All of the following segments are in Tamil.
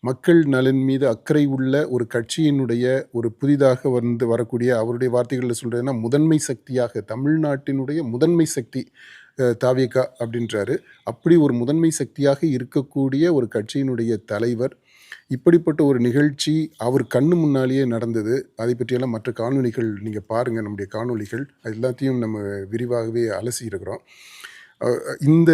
மக்கள் நலன் மீது அக்கறை உள்ள ஒரு கட்சியினுடைய ஒரு புதிதாக வரக்கூடிய அவருடைய வார்த்தைகளில் சொல்கிறதுன்னா முதன்மை சக்தியாக தமிழ்நாட்டினுடைய முதன்மை சக்தி தாவேகா அப்படின்றாரு. அப்படி ஒரு முதன்மை சக்தியாக இருக்கக்கூடிய ஒரு கட்சியினுடைய தலைவர் இப்படிப்பட்ட ஒரு நிகழ்ச்சி அவர் கண்ணு முன்னாலேயே நடந்தது. அதை பற்றியெல்லாம் மற்ற காணொளிகள் நீங்கள் பாருங்கள், நம்முடைய காணொளிகள் எல்லாத்தையும் நம்ம விரிவாகவே அலசி இருக்கிறோம். இந்த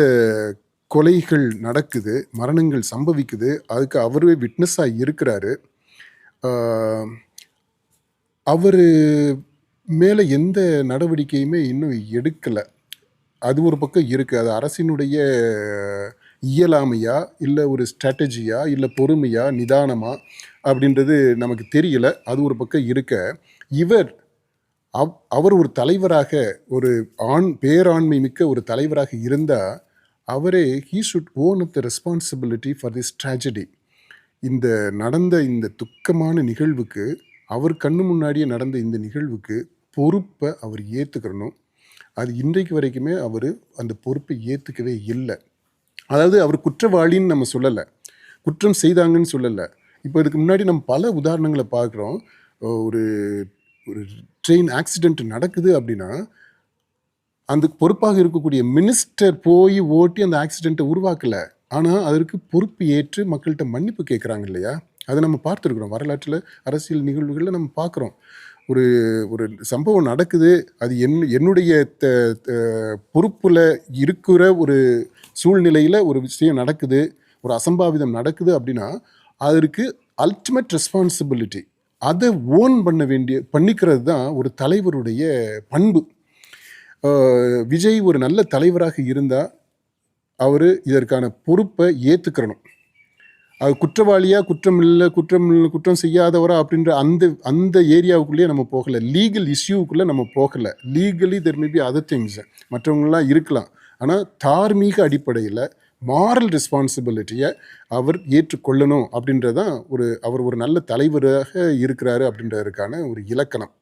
கொலைகள் நடக்குது, மரணங்கள் சம்பவிக்குது, அதுக்கு அவரே விட்னஸாக இருக்கிறாரு. அவர் மேலே எந்த நடவடிக்கையுமே இன்னும் எடுக்கலை. அது ஒரு பக்கம் இருக்குது. அது அரசினுடைய இயலாமையா, இல்லை ஒரு ஸ்ட்ராட்டஜியா, இல்லை பொறுமையா, நிதானமா அப்படின்றது நமக்கு தெரியல. அது ஒரு பக்கம் இருக்க, அவர் ஒரு தலைவராக, ஒரு பேராண்மை மிக்க ஒரு தலைவராக இருந்தால் அவரே he should own up the responsibility for this tragedy. இந்த நடந்த இந்த துக்கமான நிகழ்வுக்கு, அவர் கண்ணு முன்னாடியே நடந்த இந்த நிகழ்வுக்கு பொறுப்பை அவர் ஏற்றுக்கிறணும். அது இன்றைக்கு வரைக்குமே அவர் அந்த பொறுப்பை ஏற்றுக்கவே இல்லை. அதாவது அவர் குற்றவாளின்னு நம்ம சொல்லலை, குற்றம் செய்தாங்கன்னு சொல்லலை. இப்போ இதுக்கு முன்னாடி நம்ம பல உதாரணங்களை பார்க்குறோம். ஒரு ஒரு ட்ரெயின் ஆக்சிடெண்ட் நடக்குது அப்படின்னா அந்த பொறுப்பாக இருக்கக்கூடிய மினிஸ்டர் போய் ஓட்டி அந்த ஆக்சிடெண்ட்டை உருவாக்கலை, ஆனால் அதற்கு பொறுப்பு ஏற்று மக்கள்கிட்ட மன்னிப்பு கேட்குறாங்க இல்லையா? அதை நம்ம பார்த்துருக்குறோம். வரலாற்றில் அரசியல் நிகழ்வுகளில் நம்ம பார்க்குறோம். ஒரு ஒரு சம்பவம் நடக்குது, அது என்னுடைய பொறுப்பில் இருக்கிற ஒரு சூழ்நிலையில் ஒரு விஷயம் நடக்குது, ஒரு அசம்பாவிதம் நடக்குது அப்படின்னா அதற்கு அல்டிமேட் ரெஸ்பான்சிபிலிட்டி, அதை ஓன் பண்ணிக்கிறது தான் ஒரு தலைவருடைய பண்பு. விஜய் ஒரு நல்ல தலைவராக இருந்தால் அவர் இதற்கான பொறுப்பை ஏற்றுக்கிறணும். அது குற்றவாளியா, குற்றம் செய்யாதவரா அப்படின்ற அந்த ஏரியாவுக்குள்ளேயே நம்ம போகலை. லீகல் இஷ்யூவுக்குள்ளே நம்ம போகலை. Legally there may be other things, மற்றவங்களாம் இருக்கலாம். ஆனால் தார்மீக அடிப்படையில் மாரல் ரெஸ்பான்சிபிலிட்டியை அவர் ஏற்றுக்கொள்ளணும் அப்படின்றதான் அவர் ஒரு நல்ல தலைவராக இருக்கிறாரு அப்படின்றதுக்கான ஒரு இலக்கணம்.